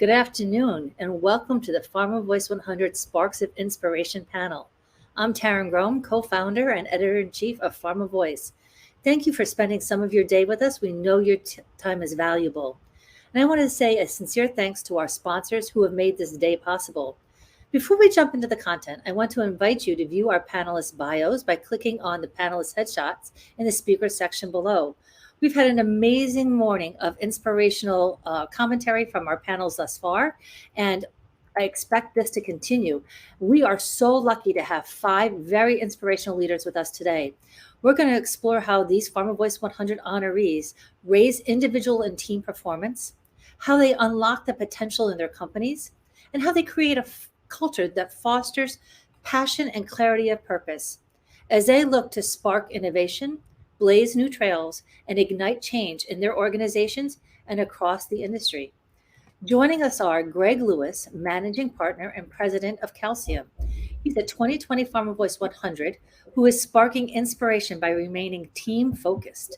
Good afternoon, and welcome to the PharmaVOICE 100 Sparks of Inspiration panel. I'm Taryn Grome, co-founder and editor-in-chief of PharmaVOICE. Thank you for spending some of your day with us. We know your time is valuable. And I want to say a sincere thanks to our sponsors who have made this day possible. Before we jump into the content, I want to invite you to view our panelists' bios by clicking on the panelists' headshots in the speakers section below. We've had an amazing morning of inspirational commentary from our panels thus far, and I expect this to continue. We are so lucky to have 5 very inspirational leaders with us today. We're going to explore how these PharmaVOICE 100 honorees raise individual and team performance, how they unlock the potential in their companies, and how they create a culture that fosters passion and clarity of purpose. As they look to spark innovation, blaze new trails, and ignite change in their organizations and across the industry. Joining us are Greg Lewis, Managing Partner and President of Calcium. He's a 2020 PharmaVOICE 100 who is sparking inspiration by remaining team-focused.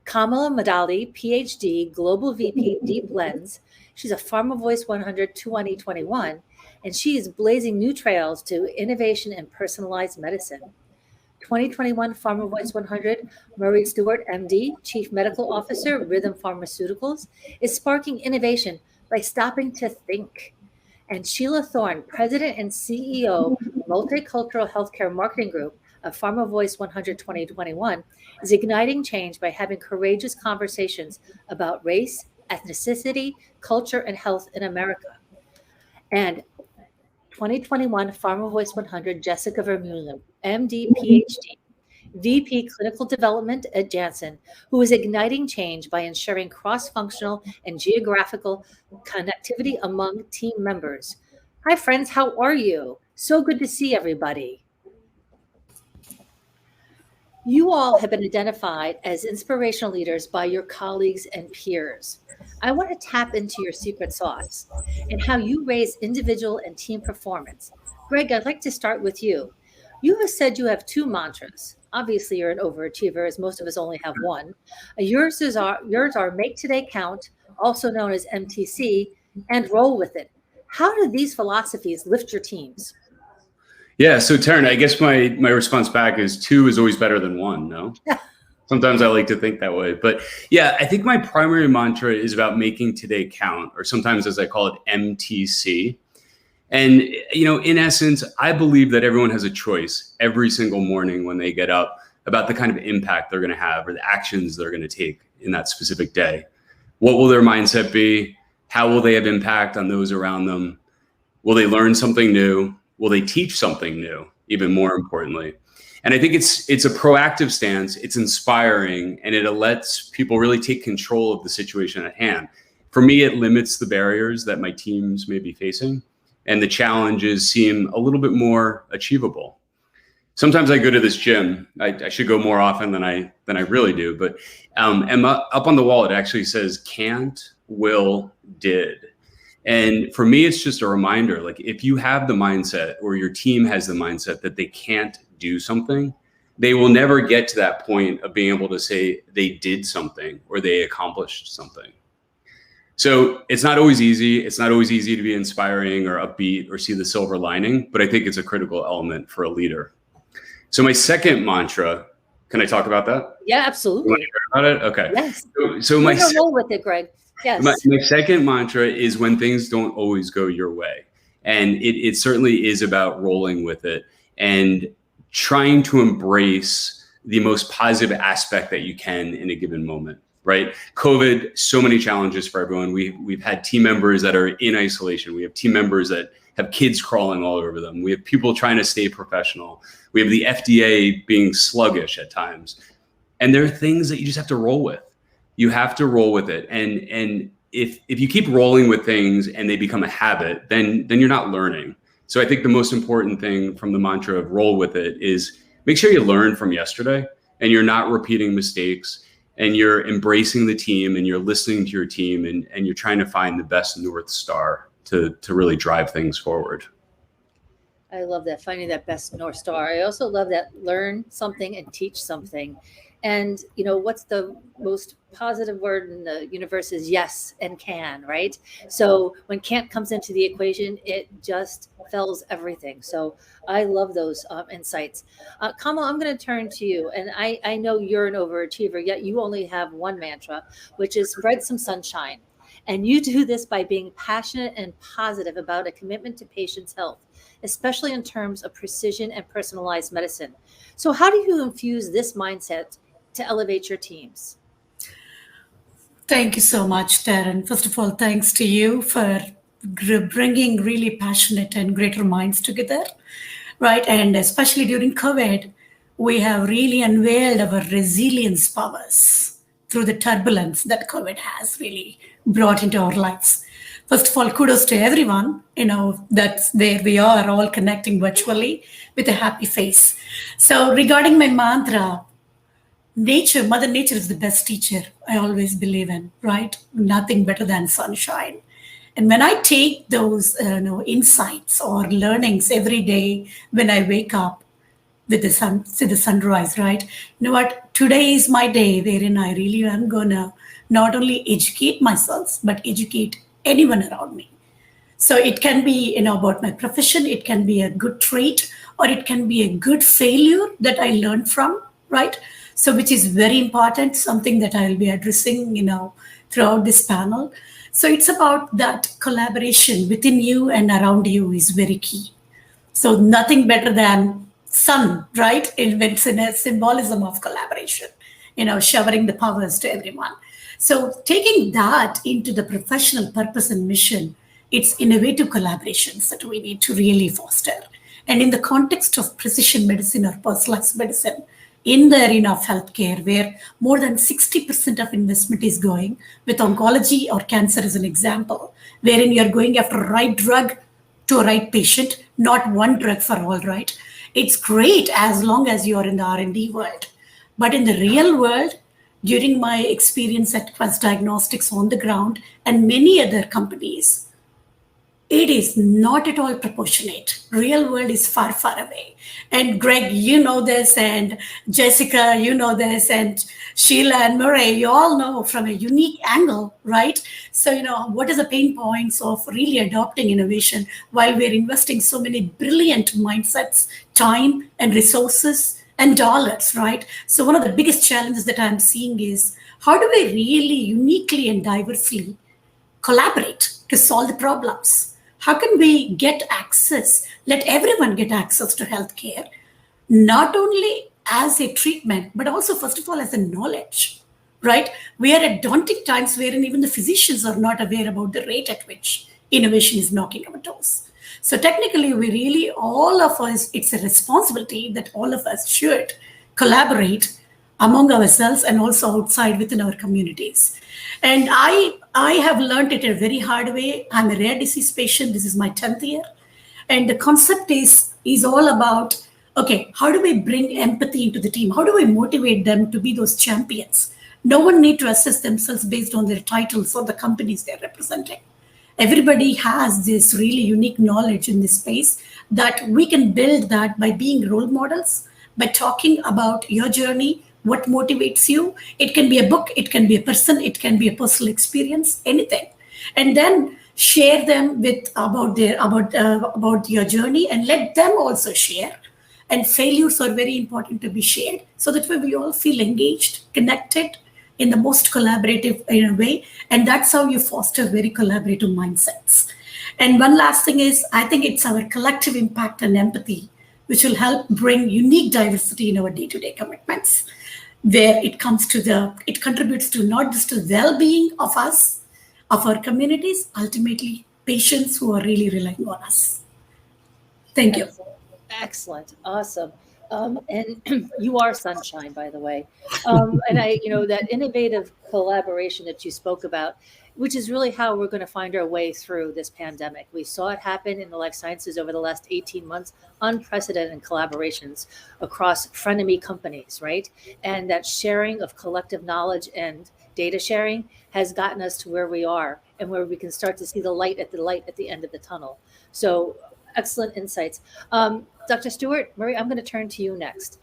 Kamala Madali, PhD, Global VP, Deep Lens. She's a PharmaVOICE 100 2021, and she is blazing new trails to innovation and personalized medicine. 2021 PharmaVOICE 100, Murray Stewart, MD, Chief Medical Officer, Rhythm Pharmaceuticals, is sparking innovation by stopping to think. And Sheila Thorne, President and CEO, Multicultural Healthcare Marketing Group of PharmaVOICE 100 2021, is igniting change by having courageous conversations about race, ethnicity, culture, and health in America. And 2021 PharmaVOICE 100, Jessica Vermeulen, MD, PhD, VP Clinical Development at Janssen, who is igniting change by ensuring cross-functional and geographical connectivity among team members. Hi, friends. How are you? So good to see everybody. You all have been identified as inspirational leaders by your colleagues and peers. I want to tap into your secret sauce and how you raise individual and team performance. Greg, I'd like to start with you. You have said you have 2 mantras. Obviously, you're an overachiever, as most of us only have one. Yours are make today count, also known as MTC, and roll with it. How do these philosophies lift your teams? Yeah, so Taryn, I guess my response back is 2 is always better than 1, no? Sometimes I like to think that way. But yeah, I think my primary mantra is about making today count, or sometimes as I call it, MTC. And, in essence, I believe that everyone has a choice every single morning when they get up about the kind of impact they're going to have or the actions they're going to take in that specific day. What will their mindset be? How will they have impact on those around them? Will they learn something new? Will they teach something new, even more importantly? And I think it's a proactive stance, it's inspiring, and it lets people really take control of the situation at hand. For me, it limits the barriers that my teams may be facing, and the challenges seem a little bit more achievable. Sometimes I go to this gym. I should go more often than I really do, but up on the wall, it actually says can't, will, did. And for me, it's just a reminder, like if you have the mindset or your team has the mindset that they can't do something, they will never get to that point of being able to say they did something or they accomplished something. So it's not always easy. It's not always easy to be inspiring or upbeat or see the silver lining, but I think it's a critical element for a leader. So my second mantra, can I talk about that? Yeah, absolutely. You want to hear about it? Okay. Yes. So my roll with it, Greg. Yes. My second mantra is when things don't always go your way. And it certainly is about rolling with it and trying to embrace the most positive aspect that you can in a given moment, right? COVID, so many challenges for everyone. We've had team members that are in isolation. We have team members that have kids crawling all over them. We have people trying to stay professional. We have the FDA being sluggish at times. And there are things that you just have to roll with. You have to roll with it. And if you keep rolling with things and they become a habit, then you're not learning. So I think the most important thing from the mantra of roll with it is make sure you learn from yesterday and you're not repeating mistakes and you're embracing the team and you're listening to your team and you're trying to find the best North Star to really drive things forward. I love that, finding that best North Star. I also love that learn something and teach something. And, you know, what's the most positive word in the universe is yes and can, right? So when can't comes into the equation, it just fells everything. So I love those insights. Kamal, I'm going to turn to you. And I know you're an overachiever, yet you only have one mantra, which is spread some sunshine. And you do this by being passionate and positive about a commitment to patients' health, especially in terms of precision and personalized medicine. So, how do you infuse this mindset to elevate your teams? Thank you so much, Darren. First of all, thanks to you for bringing really passionate and greater minds together, right? And especially during COVID, we have really unveiled our resilience powers through the turbulence that COVID has really brought into our lives. First of all, kudos to everyone. That's there we are all connecting virtually with a happy face. So, regarding my mantra, Mother Nature is the best teacher, I always believe in, right? Nothing better than sunshine. And when I take those insights or learnings every day when I wake up with the sun, see the sunrise, right? You know what? Today is my day wherein I really am gonna not only educate myself, but educate anyone around me. So it can be, about my profession, it can be a good trait, or it can be a good failure that I learned from, right? So which is very important, something that I'll be addressing, throughout this panel. So it's about that collaboration within you and around you is very key. So nothing better than sun, right? It's in a symbolism of collaboration, showering the powers to everyone. So taking that into the professional purpose and mission, it's innovative collaborations that we need to really foster. And in the context of precision medicine or personalized medicine, in the arena of healthcare, where more than 60% of investment is going with oncology or cancer as an example, wherein you're going after a right drug to a right patient, not one drug for all, right? It's great as long as you're in the R&D world. But in the real world, during my experience at Quest Diagnostics on the ground and many other companies, it is not at all proportionate. Real world is far, far away. And Greg, you know this, and Jessica, you know this, and Sheila and Murray, you all know from a unique angle, right? So, what are the pain points of really adopting innovation while we're investing so many brilliant mindsets, time and resources and dollars, right? So one of the biggest challenges that I'm seeing is how do we really uniquely and diversely collaborate to solve the problems? How can we get access, let everyone get access to healthcare, not only as a treatment, but also, first of all, as a knowledge, right? We are at daunting times wherein even the physicians are not aware about the rate at which innovation is knocking our doors. So technically, we really, all of us, it's a responsibility that all of us should collaborate among ourselves and also outside within our communities. And I have learned it a very hard way. I'm a rare disease patient. This is my 10th year. And the concept is all about, okay, how do we bring empathy into the team? How do we motivate them to be those champions? No one need to assess themselves based on their titles or the companies they're representing. Everybody has this really unique knowledge in this space that we can build that by being role models, by talking about your journey, what motivates you. It can be a book, it can be a person, it can be a personal experience, anything. And then share them with about your journey and let them also share. And failures are very important to be shared so that we all feel engaged, connected in the most collaborative way. And that's how you foster very collaborative mindsets. And one last thing is, I think it's our collective impact and empathy, which will help bring unique diversity in our day-to-day commitments, where it contributes to not just the well-being of us, of our communities, ultimately patients who are really relying on us. Thank you. Excellent. Awesome. And you are sunshine, by the way. And that innovative collaboration that you spoke about, which is really how we're going to find our way through this pandemic. We saw it happen in the life sciences over the last 18 months, unprecedented collaborations across frenemy companies, right? And that sharing of collective knowledge and data sharing has gotten us to where we are and where we can start to see the light at the end of the tunnel. So excellent insights. Dr. Stewart, Murray, I'm going to turn to you next.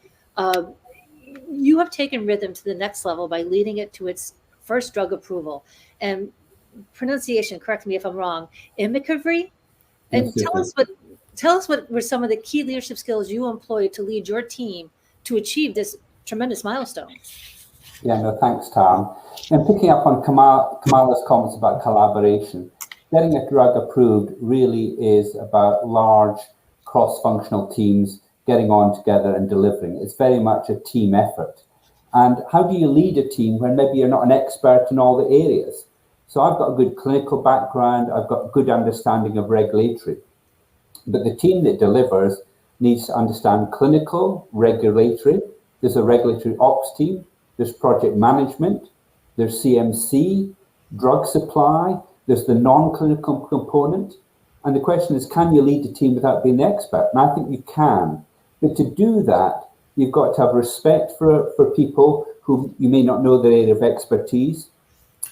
you have taken rhythm to the next level by leading it to its first drug approval. And pronunciation, correct me if I'm wrong, imicavry. And tell us what were some of the key leadership skills you employed to lead your team to achieve this tremendous milestone. Yeah, no, thanks, Taran. And picking up on Kamala's comments about collaboration, getting a drug approved really is about large cross-functional teams getting on together and delivering. It's very much a team effort. And how do you lead a team when maybe you're not an expert in all the areas? So I've got a good clinical background, I've got good understanding of regulatory, but the team that delivers needs to understand clinical, regulatory. There's a regulatory ops team, there's project management, there's CMC, drug supply, there's the non-clinical component. And the question is, can you lead a team without being the expert? And I think you can. But to do that, you've got to have respect for people who you may not know their area of expertise.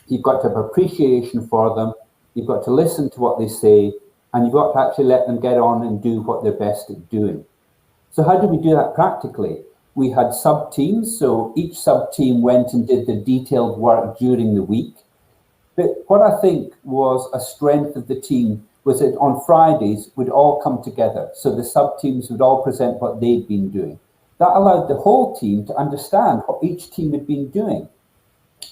You've got to have appreciation for them. You've got to listen to what they say, and you've got to actually let them get on and do what they're best at doing. So how do we do that practically? We had sub-teams, so each sub-team went and did the detailed work during the week. But what I think was a strength of the team was that on Fridays, we'd all come together. So the sub-teams would all present what they'd been doing. That allowed the whole team to understand what each team had been doing.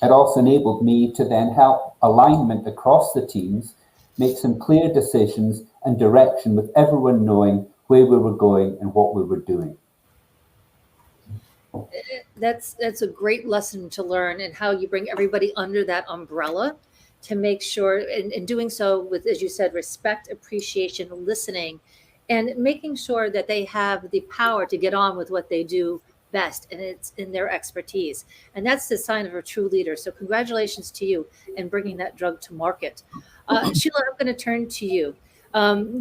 It also enabled me to then help alignment across the teams, make some clear decisions and direction with everyone knowing where we were going and what we were doing. That's a great lesson to learn, and how you bring everybody under that umbrella to make sure, in doing so with, as you said, respect, appreciation, listening, and making sure that they have the power to get on with what they do best, and it's in their expertise. And that's the sign of a true leader. So congratulations to you in bringing that drug to market. Sheila, I'm going to turn to you.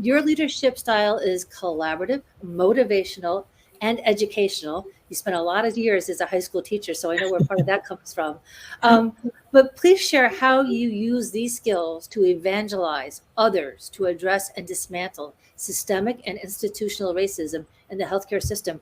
Your leadership style is collaborative, motivational, and educational. You spent a lot of years as a high school teacher, so I know where part of that comes from. But please share how you use these skills to evangelize others to address and dismantle systemic and institutional racism in the healthcare system.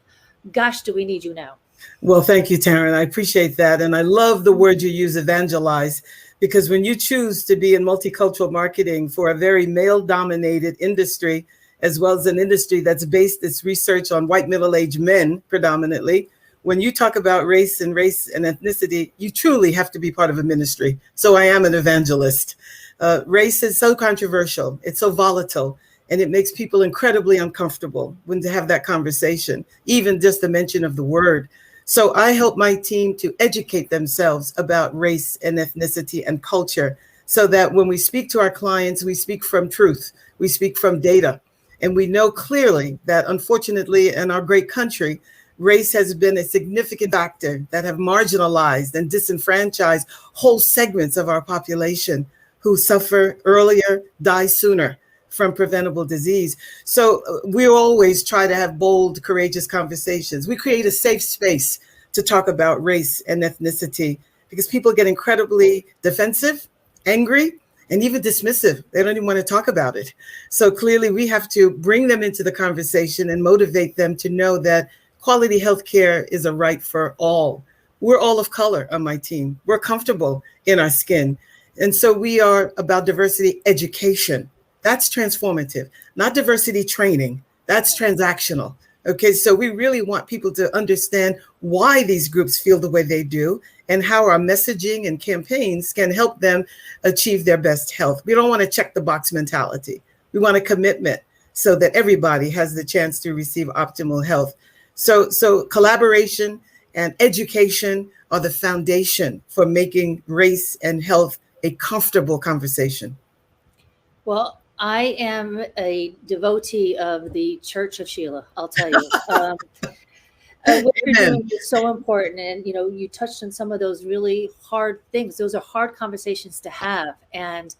Gosh, do we need you now? Well, thank you, Taryn. I appreciate that. And I love the word you use, evangelize, because when you choose to be in multicultural marketing for a very male-dominated industry, as well as an industry that's based its research on white middle-aged men predominantly, when you talk about race and ethnicity, you truly have to be part of a ministry. So I am an evangelist. Race is so controversial. It's so volatile. And it makes people incredibly uncomfortable when to have that conversation, even just the mention of the word. So I help my team to educate themselves about race and ethnicity and culture, so that when we speak to our clients, we speak from truth, we speak from data. And we know clearly that, unfortunately, in our great country, race has been a significant factor that have marginalized and disenfranchised whole segments of our population who suffer earlier, die sooner from preventable disease. So we always try to have bold, courageous conversations. We create a safe space to talk about race and ethnicity, because people get incredibly defensive, angry, and even dismissive. They don't even want to talk about it. So clearly we have to bring them into the conversation and motivate them to know that quality healthcare is a right for all. We're all of color on my team. We're comfortable in our skin. And so we are about diversity education. That's transformative, not diversity training. That's transactional. Okay, so we really want people to understand why these groups feel the way they do and how our messaging and campaigns can help them achieve their best health. We don't want a check the box mentality. We want a commitment so that everybody has the chance to receive optimal health. So collaboration and education are the foundation for making race and health a comfortable conversation. Well, I am a devotee of the Church of Sheila, I'll tell you. What you're doing is so important. And, you touched on some of those really hard things. Those are hard conversations to have. And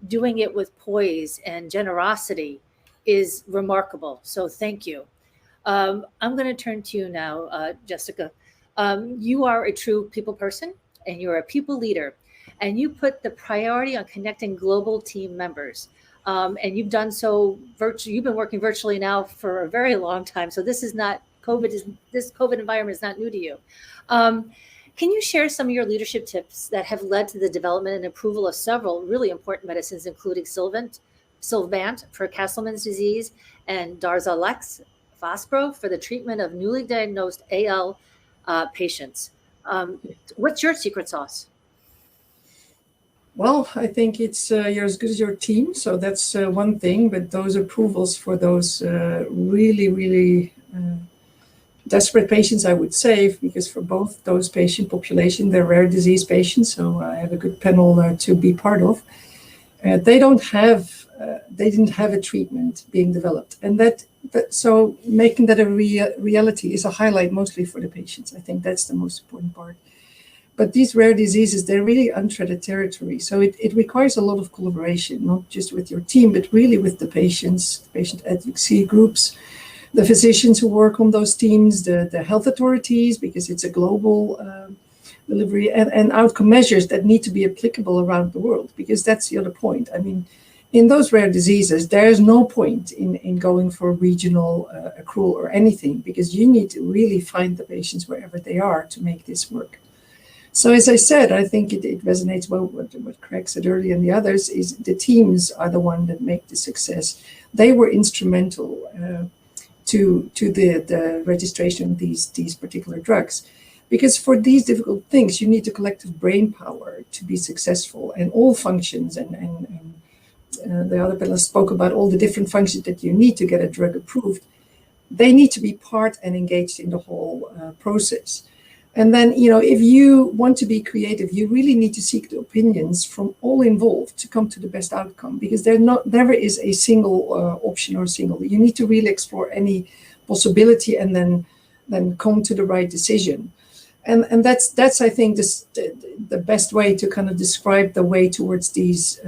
doing it with poise and generosity is remarkable. So thank you. I'm going to turn to you now, Jessica. You are a true people person, and you're a people leader. And you put the priority on connecting global team members. And you've done so virtually. You've been working virtually now for a very long time. So this is not this COVID environment is not new to you. Can you share some of your leadership tips that have led to the development and approval of several really important medicines, including Sylvant for Castleman's disease and Darzalex Faspro for the treatment of newly diagnosed AL patients? What's your secret sauce? Well, I think it's you're as good as your team, so that's one thing. But those approvals for those really, really desperate patients, I would say, because for both those patient population, they're rare disease patients. So I have a good panel to be part of. They didn't have a treatment being developed, and so making that a reality is a highlight mostly for the patients. I think that's the most important part. But these rare diseases, they're really uncharted territory. So it requires a lot of collaboration, not just with your team, but really with the patients, the patient advocacy groups, the physicians who work on those teams, the health authorities, because it's a global delivery, and outcome measures that need to be applicable around the world, because that's the other point. I mean, in those rare diseases, there's no point in going for regional accrual or anything, because you need to really find the patients wherever they are to make this work. So as I said, I think it resonates well with what Craig said earlier and the others, is the teams are the one that make the success. They were instrumental to the registration of these particular drugs. Because for these difficult things, you need a collective brain power to be successful, and all functions, and the other panelists spoke about all the different functions that you need to get a drug approved. They need to be part and engaged in the whole process. And then, if you want to be creative, you really need to seek the opinions from all involved to come to the best outcome, because never is a single option or single. You need to really explore any possibility and then come to the right decision. And that's I think the best way to kind of describe the way towards these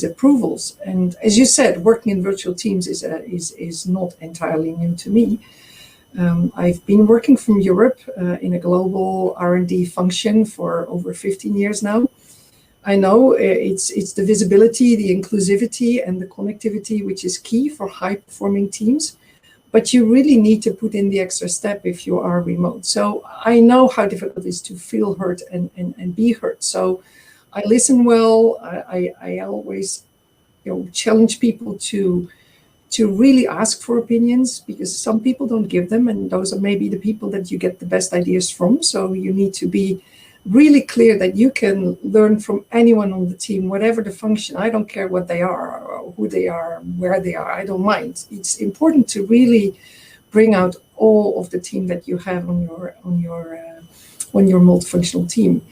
approvals. And as you said, working in virtual teams is not entirely new to me. I've been working from Europe in a global R&D function for over 15 years now. I know it's the visibility, the inclusivity, and the connectivity which is key for high-performing teams. But you really need to put in the extra step if you are remote. So I know how difficult it is to feel heard and be heard. So I listen well. I always challenge people to really ask for opinions, because some people don't give them, and those are maybe the people that you get the best ideas from. So you need to be really clear that you can learn from anyone on the team, whatever the function. I don't care what they are, or who they are, where they are. I don't mind. It's important to really bring out all of the team that you have on your multifunctional team.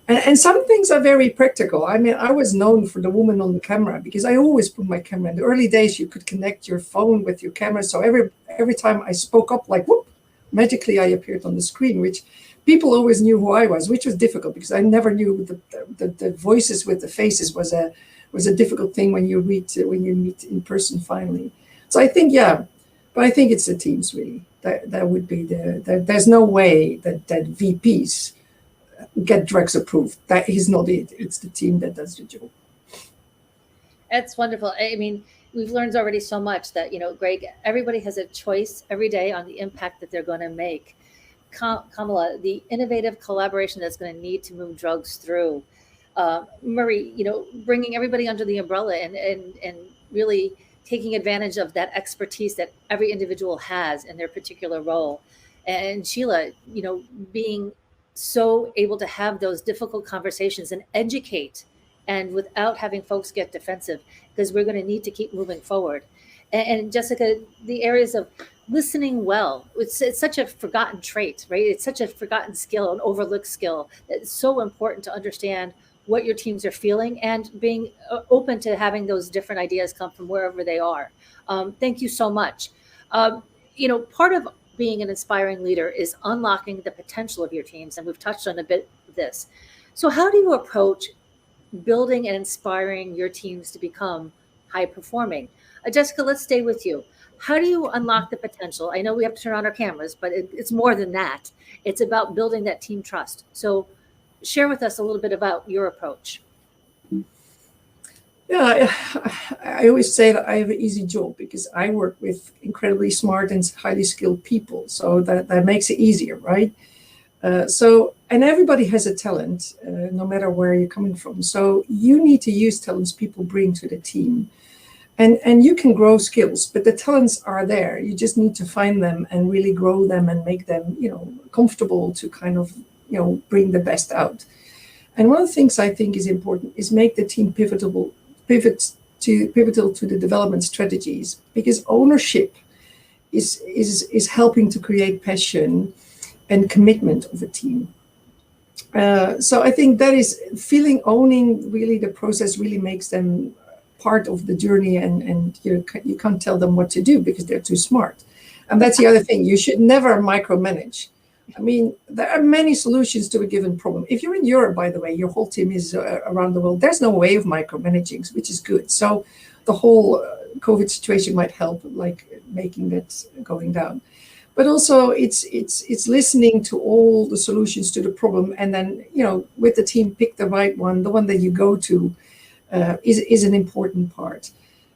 And some things are very practical. I mean, I was known for the woman on the camera, because I always put my camera. In the early days, you could connect your phone with your camera. So every time I spoke up, like whoop, magically I appeared on the screen, which people always knew who I was, which was difficult, because I never knew the voices with the faces was a difficult thing when you meet in person finally. So I think, but I think it's the teams really. That would be there's no way that VPs get drugs approved. That is not it. It's the team that does the job. That's wonderful. I mean, we've learned already so much that, Greg, everybody has a choice every day on the impact that they're going to make. Kamala, the innovative collaboration that's going to need to move drugs through. Marie, bringing everybody under the umbrella and really taking advantage of that expertise that every individual has in their particular role. And Sheila, being so able to have those difficult conversations and educate, and without having folks get defensive, because we're going to need to keep moving forward. And Jessica, the areas of listening well, it's such a forgotten trait, right? It's such a forgotten skill, an overlooked skill. It's so important to understand what your teams are feeling, and being open to having those different ideas come from wherever they are. Thank you so much. Part of being an inspiring leader is unlocking the potential of your teams, and we've touched on a bit of this. So how do you approach building and inspiring your teams to become high performing? Jessica, let's stay with you. How do you unlock the potential? I know we have to turn on our cameras, but it's more than that. It's about building that team trust. So share with us a little bit about your approach. Yeah, I always say that I have an easy job because I work with incredibly smart and highly skilled people. So that makes it easier, right? And everybody has a talent, no matter where you're coming from. So you need to use talents people bring to the team. And you can grow skills, but the talents are there. You just need to find them and really grow them and make them, comfortable to kind of, bring the best out. And one of the things I think is important is make the team pivotal to the development strategies, because ownership is helping to create passion and commitment of a team. So I think that is owning really the process really makes them part of the journey, and you can't tell them what to do because they're too smart. And that's the other thing. You should never micromanage. I mean, there are many solutions to a given problem. If you're in Europe, by the way, your whole team is around the world. There's no way of micromanaging, which is good. So the whole COVID situation might help, like making that going down. But also, it's listening to all the solutions to the problem, and then with the team pick the right one, the one that you go to, is an important part.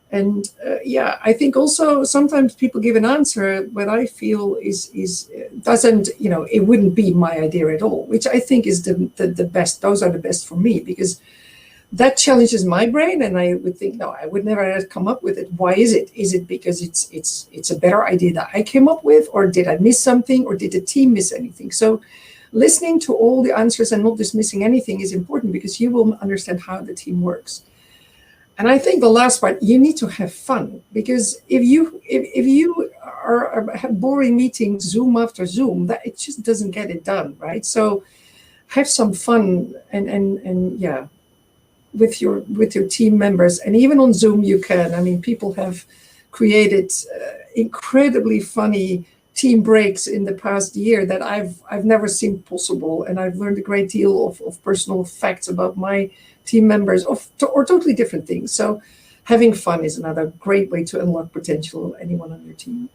And I think also sometimes people give an answer what I feel is doesn't, it wouldn't be my idea at all, which I think is the best. Those are the best for me, because that challenges my brain, and I would think, no, I would never have come up with it. Why is it? Is it because it's a better idea that I came up with, or did I miss something, or did the team miss anything? So listening to all the answers and not dismissing anything is important, because you will understand how the team works. And I think the last part, you need to have fun, because if you have boring meetings, Zoom after Zoom, that it just doesn't get it done, right? So have some fun, and with your team members, and even on Zoom you can. I mean, people have created incredibly funny team breaks in the past year that I've never seen possible, and I've learned a great deal of personal facts about my team members or totally different things. So having fun is another great way to unlock potential of anyone on your team.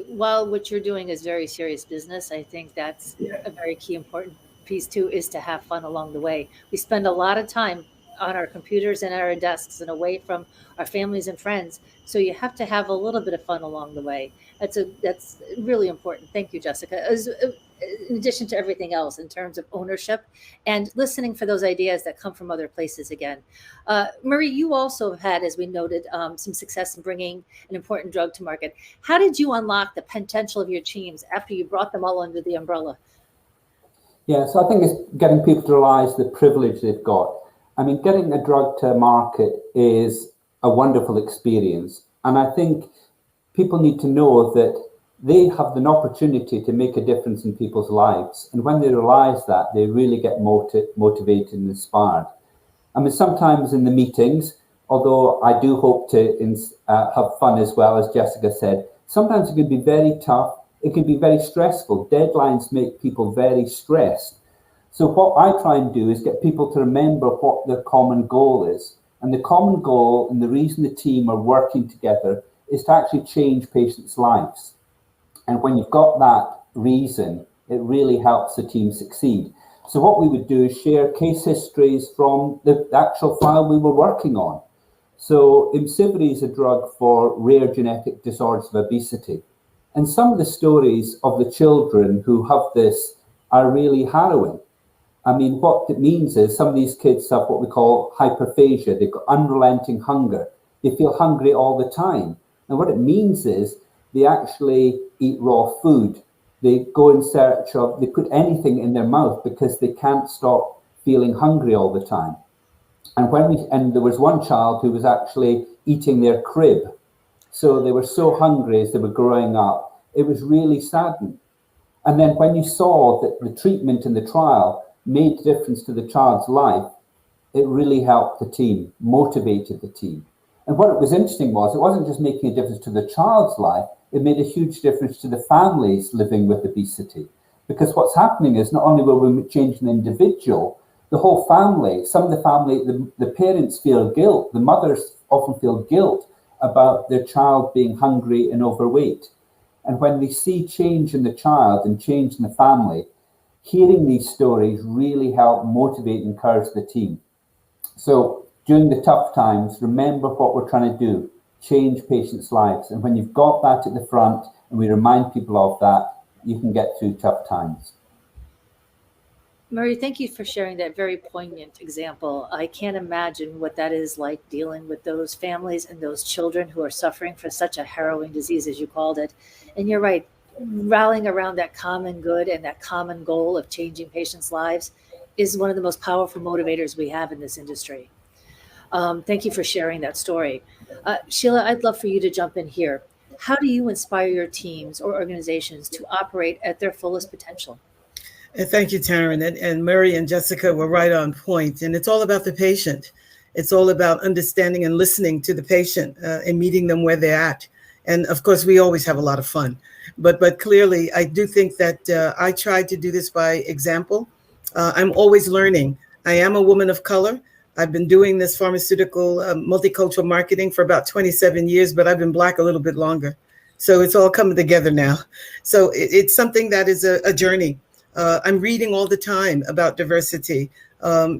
While what you're doing is very serious business, I think that's a very key important piece too, is to have fun along the way. We spend a lot of time on our computers and our desks and away from our families and friends. So you have to have a little bit of fun along the way. That's really important. Thank you, Jessica. In addition to everything else, in terms of ownership and listening for those ideas that come from other places again. Marie, you also have had, as we noted, some success in bringing an important drug to market. How did you unlock the potential of your teams after you brought them all under the umbrella? Yeah, so I think it's getting people to realize the privilege they've got. I mean, getting a drug to market is a wonderful experience. And I think people need to know that they have an opportunity to make a difference in people's lives. And when they realize that, they really get motivated and inspired. I mean, sometimes in the meetings, although I do hope to have fun as well, as Jessica said, sometimes it can be very tough. It can be very stressful. Deadlines make people very stressed. So what I try and do is get people to remember what their common goal is. And the common goal, and the reason the team are working together, is to actually change patients' lives. And when you've got that reason, it really helps the team succeed. So what we would do is share case histories from the actual file we were working on. So Imcivree is a drug for rare genetic disorders of obesity. And some of the stories of the children who have this are really harrowing. I mean, what it means is some of these kids have what we call hyperphagia. They've got unrelenting hunger. They feel hungry all the time. And what it means is they actually eat raw food. They go in search of, they put anything in their mouth because they can't stop feeling hungry all the time. And there was one child who was actually eating their crib. So they were so hungry as they were growing up. It was really saddening. And then when you saw that the treatment in the trial made a difference to the child's life, it really helped the team, motivated the team. And what was interesting was it wasn't just making a difference to the child's life, it made a huge difference to the families living with obesity. Because what's happening is not only will we change an individual, the whole family, some of the family, the parents feel guilt, the mothers often feel guilt about their child being hungry and overweight. And when we see change in the child and change in the family, hearing these stories really help motivate and encourage the team. So during the tough times, remember what we're trying to do, change patients' lives. And when you've got that at the front, and we remind people of that, you can get through tough times. Murray, thank you for sharing that very poignant example. I can't imagine what that is like, dealing with those families and those children who are suffering for such a harrowing disease, as you called it. And you're right, rallying around that common good and that common goal of changing patients' lives is one of the most powerful motivators we have in this industry. Thank you for sharing that story. Sheila, I'd love for you to jump in here. How do you inspire your teams or organizations to operate at their fullest potential? Thank you, Taryn. And Murray and Jessica were right on point. And it's all about the patient. It's all about understanding and listening to the patient and meeting them where they're at. And of course, we always have a lot of fun. But clearly, I do think that I tried to do this by example. I'm always learning. I am a woman of color. I've been doing this pharmaceutical multicultural marketing for about 27 years, but I've been Black a little bit longer. So it's all coming together now. So it's something that is a journey. I'm reading all the time about diversity.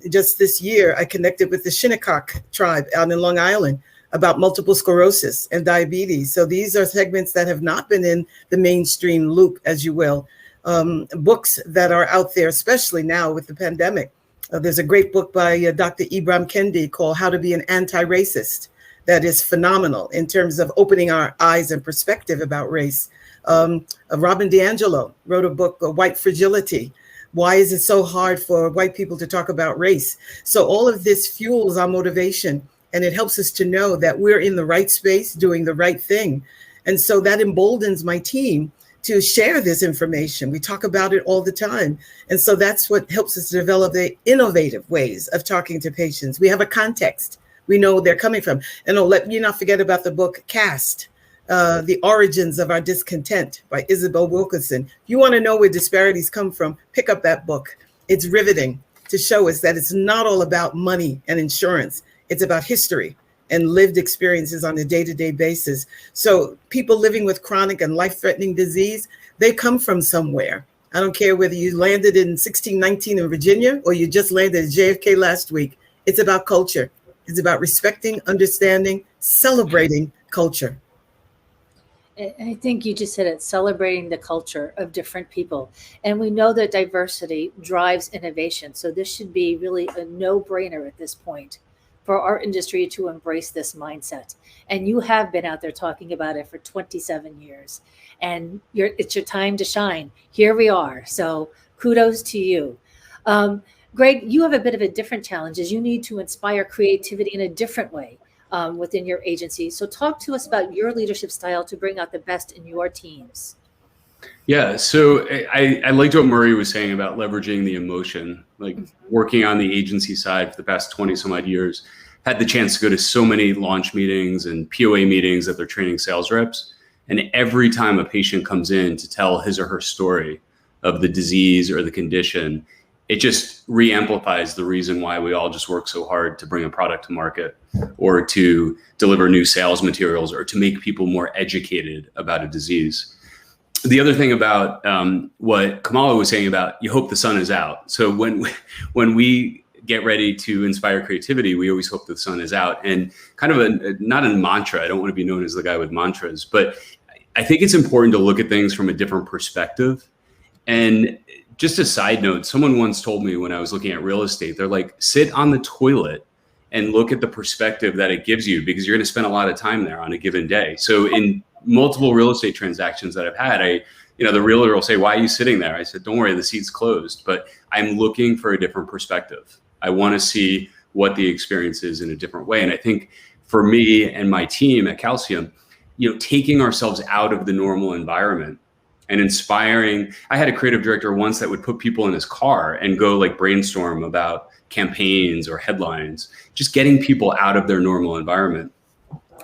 Just this year, I connected with the Shinnecock tribe out in Long Island about multiple sclerosis and diabetes. So these are segments that have not been in the mainstream loop, as you will. Books that are out there, especially now with the pandemic. There's a great book by Dr. Ibram Kendi called How to Be an Anti-Racist that is phenomenal in terms of opening our eyes and perspective about race. Robin DiAngelo wrote a book, White Fragility. Why is it so hard for white people to talk about race? So all of this fuels our motivation, and it helps us to know that we're in the right space doing the right thing. And so that emboldens my team to share this information. We talk about it all the time. And so that's what helps us develop the innovative ways of talking to patients. We have a context. We know where they're coming from. And let you not forget about the book Caste, The Origins of Our Discontent by Isabel Wilkerson. If you want to know where disparities come from, pick up that book. It's riveting to show us that it's not all about money and insurance. It's about history and lived experiences on a day-to-day basis. So people living with chronic and life-threatening disease, they come from somewhere. I don't care whether you landed in 1619 in Virginia or you just landed at JFK last week. It's about culture. It's about respecting, understanding, celebrating culture. I think you just said it, celebrating the culture of different people. And we know that diversity drives innovation. So this should be really a no-brainer at this point for our industry to embrace this mindset. And you have been out there talking about it for 27 years. And it's your time to shine. Here we are. So kudos to you. Greg, you have a bit of a different challenge as you need to inspire creativity in a different way within your agency. So talk to us about your leadership style to bring out the best in your teams. Yeah, so I liked what Murray was saying about leveraging the emotion, like working on the agency side for the past 20 some odd years, had the chance to go to so many launch meetings and POA meetings that they're training sales reps. And every time a patient comes in to tell his or her story of the disease or the condition, it just re-amplifies the reason why we all just work so hard to bring a product to market or to deliver new sales materials or to make people more educated about a disease. The other thing about what Kamala was saying about you hope the sun is out. So when we get ready to inspire creativity, we always hope the sun is out. And kind of not a mantra, I don't want to be known as the guy with mantras, but I think it's important to look at things from a different perspective. And just a side note, someone once told me when I was looking at real estate, they're like, sit on the toilet and look at the perspective that it gives you because you're going to spend a lot of time there on a given day. So in multiple real estate transactions that I've had, the realtor will say, why are you sitting there? I said, don't worry, the seat's closed, but I'm looking for a different perspective. I want to see what the experience is in a different way. And I think for me and my team at Calcium, taking ourselves out of the normal environment and inspiring. I had a creative director once that would put people in his car and go like brainstorm about campaigns or headlines, just getting people out of their normal environment.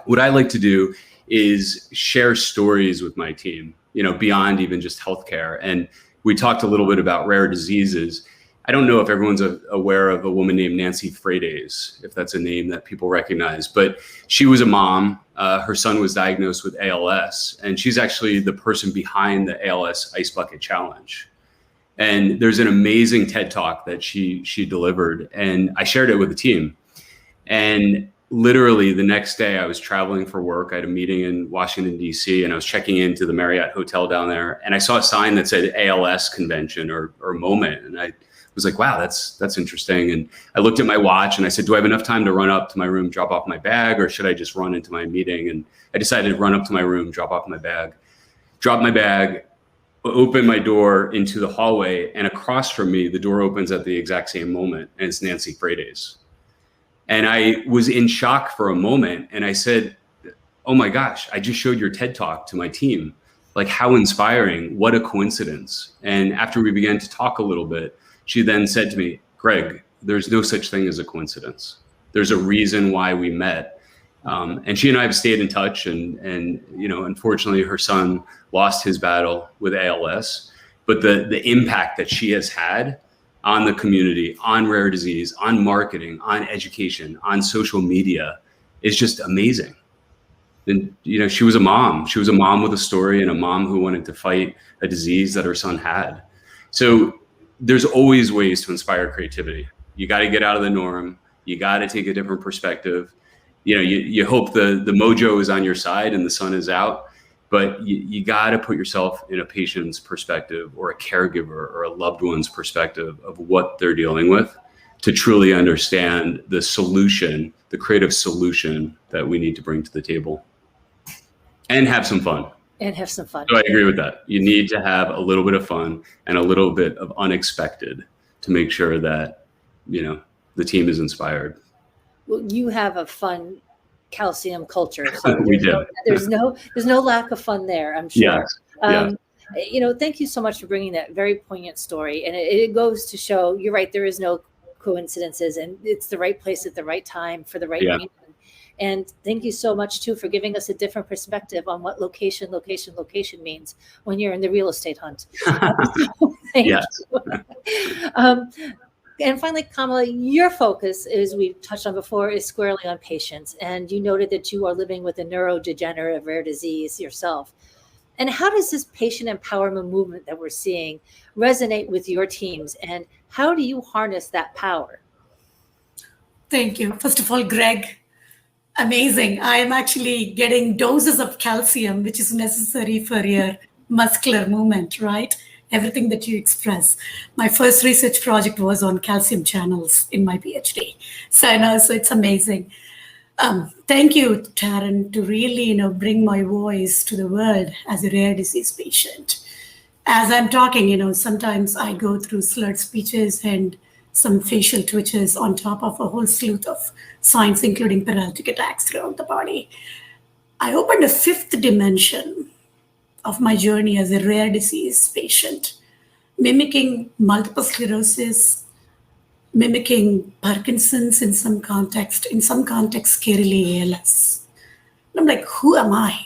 What I like to do is share stories with my team, beyond even just healthcare. And we talked a little bit about rare diseases. I don't know if everyone's aware of a woman named Nancy Fraides, if that's a name that people recognize, but she was a mom. Her son was diagnosed with ALS, and she's actually the person behind the ALS Ice Bucket Challenge. And there's an amazing TED Talk that she delivered, and I shared it with the team. And literally the next day I was traveling for work. I had a meeting in Washington, D.C., and I was checking into the Marriott Hotel down there. And I saw a sign that said ALS convention or moment. And I was like, wow, that's interesting. And I looked at my watch and I said, do I have enough time to run up to my room, drop off my bag, or should I just run into my meeting? And I decided to run up to my room, drop off my bag, drop my bag, open my door into the hallway. And across from me, the door opens at the exact same moment. And it's Nancy Fraides. And I was in shock for a moment. And I said, oh my gosh, I just showed your TED Talk to my team. Like, how inspiring, what a coincidence. And after we began to talk a little bit, she then said to me, Greg, there's no such thing as a coincidence. There's a reason why we met. And she and I have stayed in touch. And unfortunately, her son lost his battle with ALS. But the impact that she has had on the community, on rare disease, on marketing, on education, on social media is just amazing. And, she was a mom. She was a mom with a story and a mom who wanted to fight a disease that her son had. So there's always ways to inspire creativity. You got to get out of the norm. You got to take a different perspective. You hope the mojo is on your side and the sun is out, but you got to put yourself in a patient's perspective or a caregiver or a loved one's perspective of what they're dealing with to truly understand the solution, the creative solution that we need to bring to the table. And have some fun. So I agree with that. You need to have a little bit of fun and a little bit of unexpected to make sure that, the team is inspired. Well, you have a fun calcium culture. So We do. There's no lack of fun there, I'm sure. Yes. Thank you so much for bringing that very poignant story. And it goes to show, you're right, there is no coincidences, and it's the right place at the right time for the right reason. And thank you so much, too, for giving us a different perspective on what location means when you're in the real estate hunt. Thank you. And finally, Kamala, your focus, as we've touched on before, is squarely on patients. And you noted that you are living with a neurodegenerative rare disease yourself. And how does this patient empowerment movement that we're seeing resonate with your teams? And how do you harness that power? Thank you. First of all, Greg, amazing. I am actually getting doses of calcium, which is necessary for your muscular movement, right? Everything that you express. My first research project was on calcium channels in my PhD. So it's amazing. Thank you, Taryn, to really, bring my voice to the world as a rare disease patient. As I'm talking, sometimes I go through slurred speeches and some facial twitches on top of a whole slew of signs, including paralytic attacks throughout the body. I opened a fifth dimension of my journey as a rare disease patient, mimicking multiple sclerosis, mimicking Parkinson's in some context, scarily ALS. And I'm like, who am I?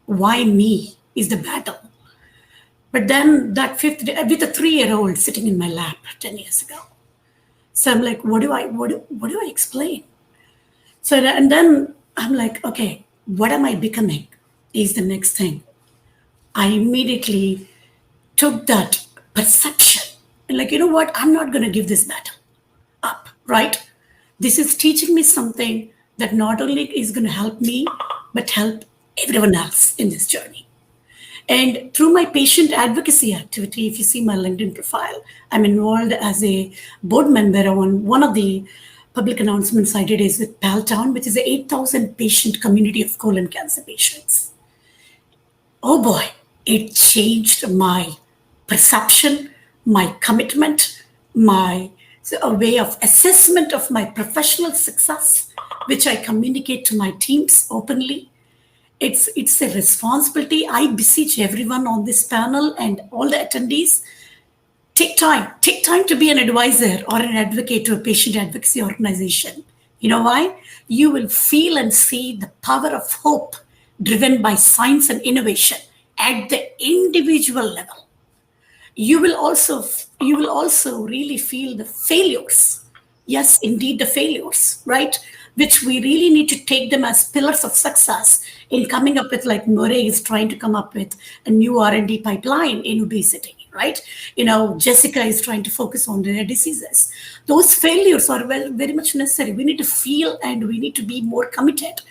Why me is the battle. But then that fifth, with a 3-year-old sitting in my lap 10 years ago. So I'm like, what do I explain? So, and then I'm like, okay, what am I becoming is the next thing. I immediately took that perception and like, you know what? I'm not going to give this battle up, right? This is teaching me something that not only is going to help me, but help everyone else in this journey. And through my patient advocacy activity, if you see my LinkedIn profile, I'm involved as a board member on one of the public announcements I did is with Paltown, which is an 8,000 patient community of colon cancer patients. Oh boy, it changed my perception, my commitment, my way of assessment of my professional success, which I communicate to my teams openly. It's a responsibility. I beseech everyone on this panel and all the attendees, take time to be an advisor or an advocate to a patient advocacy organization. You know why? You will feel and see the power of hope driven by science and innovation at the individual level. You will also really feel the failures. Yes, indeed, the failures, right? Which we really need to take them as pillars of success in coming up with, like Murray is trying to come up with a new R&D pipeline in obesity, right? Jessica is trying to focus on rare diseases. Those failures are very much necessary. We need to feel and we need to be more committed.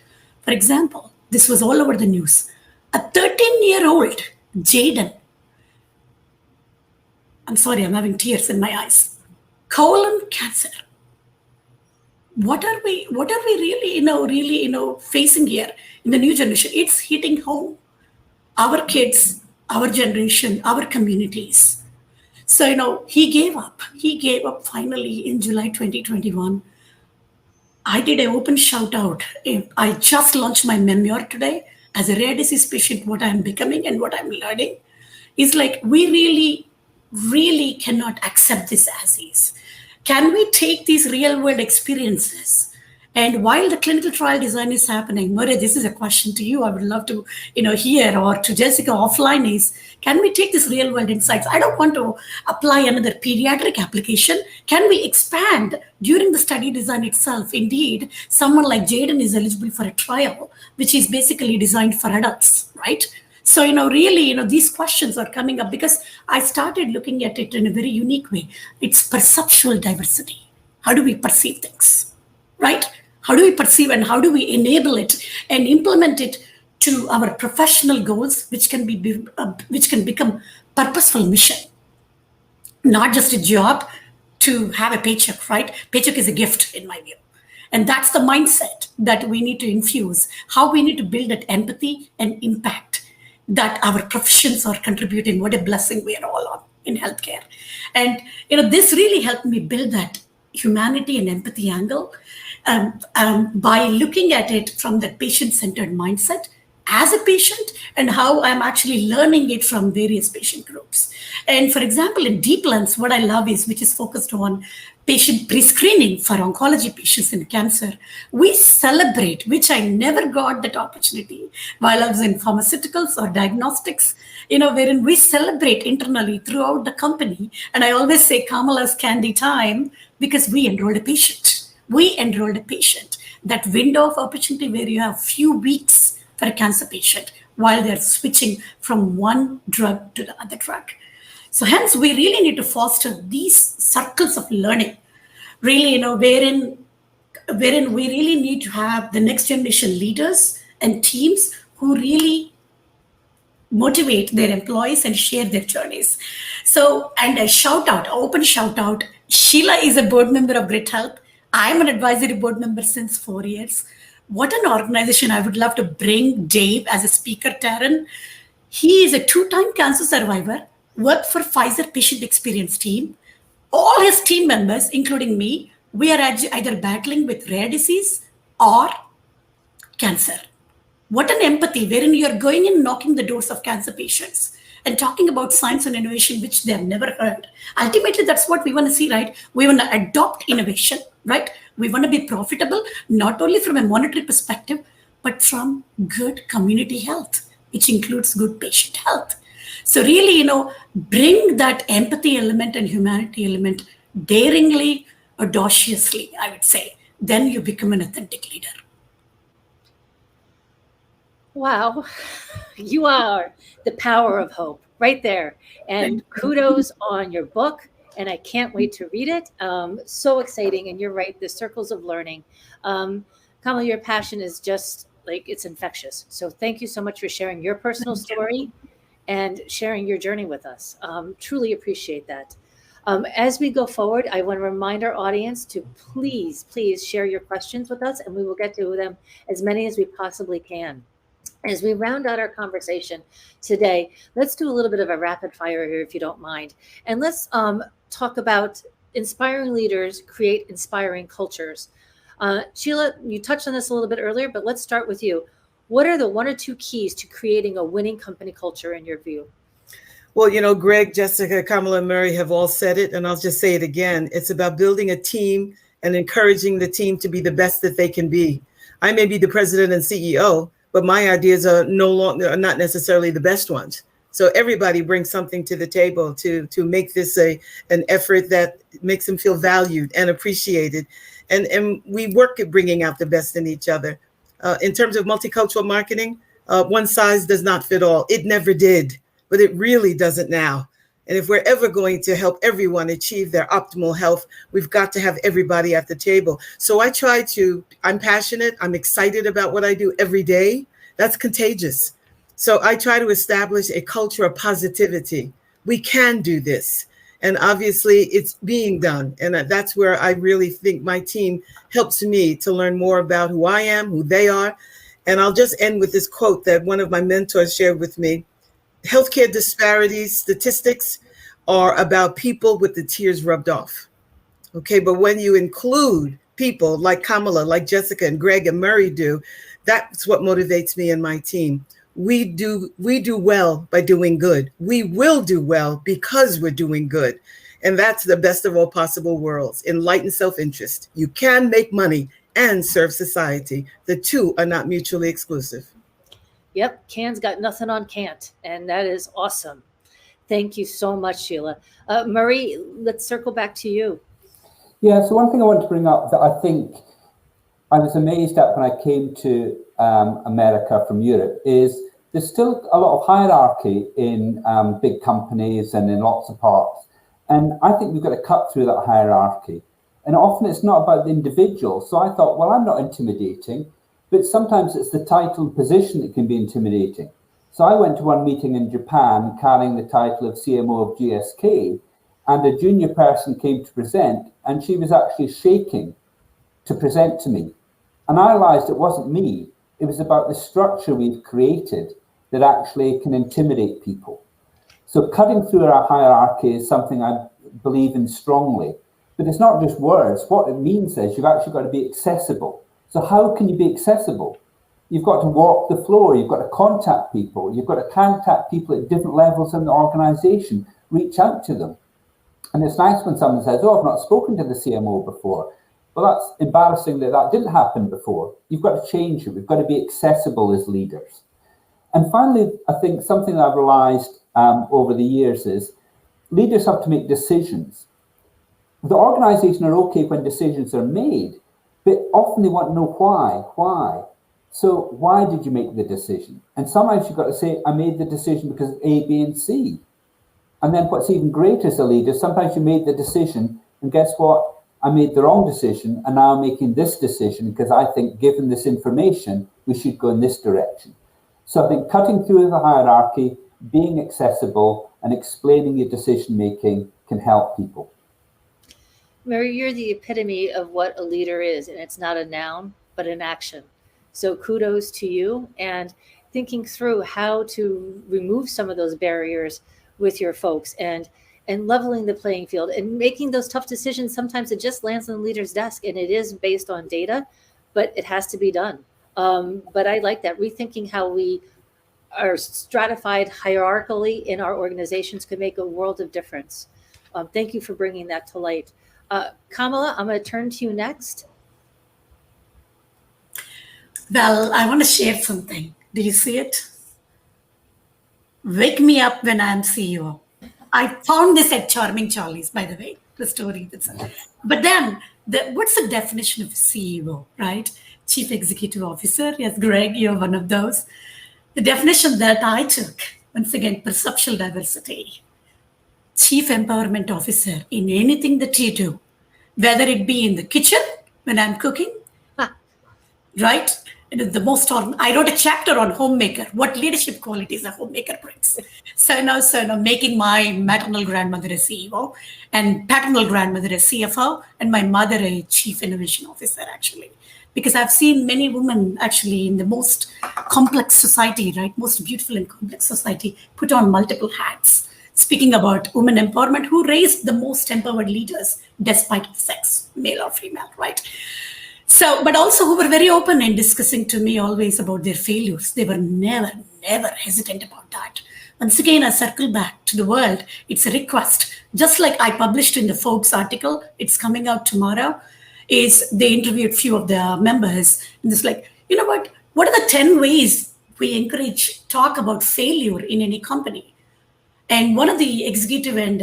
For example, this was all over the news. A 13-year-old, Jaden, I'm sorry, I'm having tears in my eyes. Colon cancer. What are we really facing here in the new generation? It's hitting home. Our kids, our generation, our communities. So, he gave up. He gave up finally in July 2021. I did an open shout out. I just launched my memoir today as a rare disease patient, what I'm becoming and what I'm learning. Is like, we really cannot accept this as is. Can we take these real world experiences? And while the clinical trial design is happening, Murray, this is a question to you. I would love to, hear, or to Jessica offline is, can we take this real world insights? I don't want to apply another pediatric application. Can we expand during the study design itself? Indeed, someone like Jaden is eligible for a trial, which is basically designed for adults, right? So, really, these questions are coming up because I started looking at it in a very unique way. It's perceptual diversity. How do we perceive things, right? How do we perceive and how do we enable it and implement it to our professional goals, which can become purposeful mission, not just a job to have a paycheck, right? Paycheck is a gift in my view. And that's the mindset that we need to infuse, how we need to build that empathy and impact that our professions are contributing. What a blessing we are all on in healthcare. And, this really helped me build that humanity and empathy angle by looking at it from that patient-centered mindset as a patient and how I'm actually learning it from various patient groups. And for example, in Deep Lens, what I love is, which is focused on patient pre-screening for oncology patients in cancer, we celebrate, which I never got that opportunity while I was in pharmaceuticals or diagnostics, wherein we celebrate internally throughout the company. And I always say Kamala's candy time because we enrolled a patient. That window of opportunity where you have few weeks for a cancer patient while they're switching from one drug to the other drug. So hence, we really need to foster these circles of learning, really, wherein we really need to have the next generation leaders and teams who really motivate their employees and share their journeys. So, and a open shout out, Sheila is a board member of Grit Health. I'm an advisory board member since 4 years. What an organization. I would love to bring Dave as a speaker, Taryn. He is a 2-time cancer survivor, worked for Pfizer patient experience team. All his team members, including me, we are either battling with rare disease or cancer. What an empathy, wherein you're going in, knocking the doors of cancer patients and talking about science and innovation, which they've never heard. Ultimately, that's what we want to see, right? We want to adopt innovation, right? We want to be profitable, not only from a monetary perspective, but from good community health, which includes good patient health. So really, bring that empathy element and humanity element daringly, audaciously, I would say. Then you become an authentic leader. Wow, you are the power of hope right there. And kudos on your book. And I can't wait to read it. So exciting. And you're right, the circles of learning. Kamala, your passion is just like, it's infectious. So thank you so much for sharing your personal story and sharing your journey with us. Truly appreciate that. As we go forward, I want to remind our audience to please share your questions with us, and we will get to them as many as we possibly can. As we round out our conversation today, let's do a little bit of a rapid fire here, if you don't mind. And let's talk about inspiring leaders create inspiring cultures. Sheila, you touched on this a little bit earlier, but let's start with you. What are the 1 or 2 keys to creating a winning company culture in your view? Well, Greg, Jessica, Kamala, and Murray have all said it, and I'll just say it again. It's about building a team and encouraging the team to be the best that they can be. I may be the president and CEO, but my ideas are not necessarily the best ones. So everybody brings something to the table to make this an effort that makes them feel valued and appreciated. And we work at bringing out the best in each other. In terms of multicultural marketing, one size does not fit all. It never did, but it really doesn't now. And if we're ever going to help everyone achieve their optimal health, we've got to have everybody at the table. So I'm passionate, I'm excited about what I do every day. That's contagious. So I try to establish a culture of positivity. We can do this. And obviously it's being done. And that's where I really think my team helps me to learn more about who I am, who they are. And I'll just end with this quote that one of my mentors shared with me. Healthcare disparities statistics are about people with the tears rubbed off. Okay, but when you include people like Kamala, like Jessica and Greg and Murray do, that's what motivates me and my team. We do well by doing good. We will do well because we're doing good. And that's the best of all possible worlds. Enlightened self-interest. You can make money and serve society. The two are not mutually exclusive. Yep, can's got nothing on can't, and that is awesome. Thank you so much, Sheila. Murray, let's circle back to you. Yeah, so one thing I want to bring up that I think I was amazed at when I came to America from Europe is there's still a lot of hierarchy in big companies and in lots of parts. And I think we've got to cut through that hierarchy. And often it's not about the individual. So I thought, well, I'm not intimidating. But sometimes it's the title and position that can be intimidating. So I went to one meeting in Japan carrying the title of CMO of GSK, and a junior person came to present, and she was actually shaking to present to me. And I realized it wasn't me. It was about the structure we've created that actually can intimidate people. So cutting through our hierarchy is something I believe in strongly. But it's not just words. What it means is you've actually got to be accessible. So how can you be accessible? You've got to walk the floor. You've got to contact people. You've got to contact people at different levels in the organization. Reach out to them. And it's nice when someone says, oh, I've not spoken to the CMO before. Well, that's embarrassing that didn't happen before. You've got to change it. We've got to be accessible as leaders. And finally, I think something I've realized over the years is leaders have to make decisions. The organization are okay when decisions are made, but often they want to know why. So why did you make the decision? And sometimes you've got to say, I made the decision because of A, B, and C. And then what's even greater as a leader, sometimes you made the decision, and guess what? I made the wrong decision, and now I'm making this decision because I think given this information, we should go in this direction. So I think cutting through the hierarchy, being accessible, and explaining your decision-making can help people. Mary, you're the epitome of what a leader is, and it's not a noun, but an action. So kudos to you, and thinking through how to remove some of those barriers with your folks and leveling the playing field and making those tough decisions. Sometimes it just lands on the leader's desk and it is based on data, but it has to be done. But I like that. Rethinking how we are stratified hierarchically in our organizations could make a world of difference. Thank you for bringing that to light. Kamala, I'm going to turn to you next. Well, I want to share something. Do you see it? Wake me up when I'm CEO. I found this at Charming Charlie's, by the way, the story. But then, what's the definition of a CEO, right? Chief Executive Officer. Yes, Greg, you're one of those. The definition that I took, once again, perceptual diversity. Chief Empowerment Officer in anything that you do, whether it be in the kitchen when I'm cooking, right? It is the most, I wrote a chapter on homemaker, what leadership qualities a homemaker brings. So now making my maternal grandmother a CEO and paternal grandmother a CFO and my mother a Chief Innovation Officer, actually. Because I've seen many women actually in the most complex society, right? Most beautiful and complex society, put on multiple hats. Speaking about women empowerment, who raised the most empowered leaders despite sex, male or female, right? So, but also who were very open in discussing to me always about their failures. They were never hesitant about that. Once again, I circle back to the world. It's a request. Just like I published in the Forbes article, it's coming out tomorrow, is they interviewed few of the members. And it's like, you know what are the 10 ways we encourage talk about failure in any company? And one of the executive and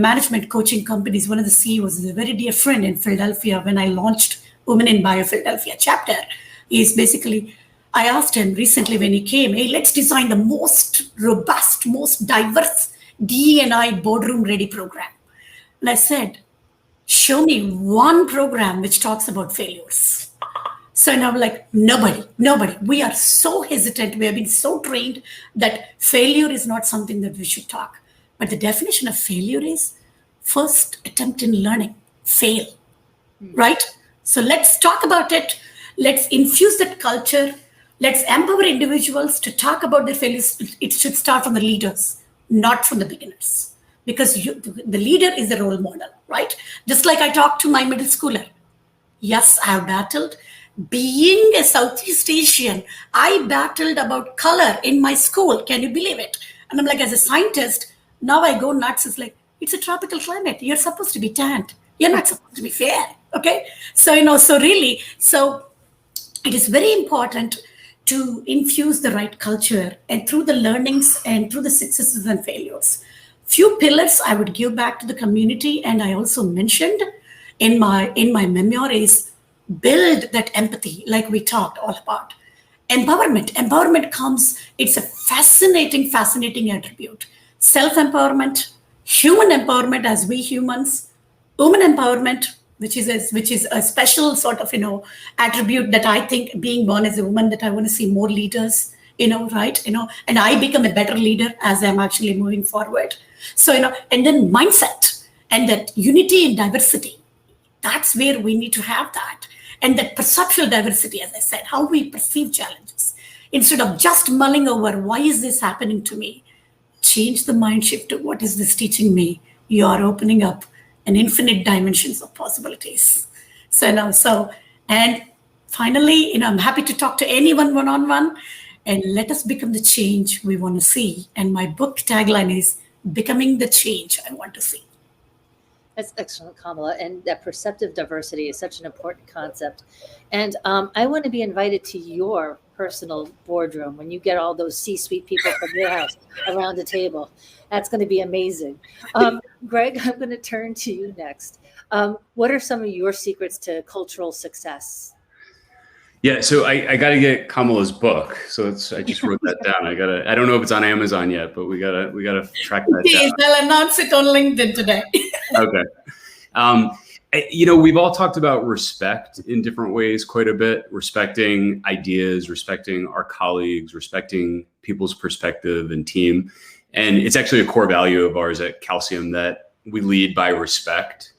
management coaching companies, one of the CEOs is a very dear friend in Philadelphia. When I launched Women in Bio Philadelphia chapter, is basically, I asked him recently when he came, hey, let's design the most robust, most diverse DE&I boardroom ready program. And I said, show me one program which talks about failures. So now I'm like, nobody. We are so hesitant. We have been so trained that failure is not something that we should talk. But the definition of failure is first attempt in learning, fail, right? So let's talk about it. Let's infuse that culture. Let's empower individuals to talk about their failures. It should start from the leaders, not from the beginners. Because the leader is the role model, right? Just like I talked to my middle schooler. Yes, I have battled. Being a Southeast Asian, I battled about color in my school. Can you believe it? And I'm like, as a scientist, now I go nuts. It's like, it's a tropical climate. You're supposed to be tanned. You're not supposed to be fair. Okay. So, so it is very important to infuse the right culture, and through the learnings and through the successes and failures. Few pillars I would give back to the community. And I also mentioned in my memoir is build that empathy, like we talked all about. Empowerment comes, it's a fascinating attribute. Self-empowerment, human empowerment as we humans, woman empowerment, which is a special sort of attribute that I think, being born as a woman, that I want to see more leaders, right? And I become a better leader as I'm actually moving forward. So and then mindset and that unity and diversity. That's where we need to have that. And that perceptual diversity, as I said, how we perceive challenges. Instead of just mulling over, why is this happening to me? Change the mind shift to, what is this teaching me? You are opening up an infinite dimensions of possibilities. And finally, I'm happy to talk to anyone one-on-one, and let us become the change we want to see. And my book tagline is becoming the change I want to see. That's excellent, Kamala. And that perceptive diversity is such an important concept. And I want to be invited to your personal boardroom when you get all those C-suite people from your house around the table. That's going to be amazing. Greg, I'm going to turn to you next. What are some of your secrets to cultural success? Yeah, so I got to get Kamala's book. So I just wrote that down. I don't know if it's on Amazon yet, but we gotta track that down. I'll announce it on LinkedIn today. Okay. We've all talked about respect in different ways quite a bit, respecting ideas, respecting our colleagues, respecting people's perspective and team. And it's actually a core value of ours at Calcium that we lead by respect.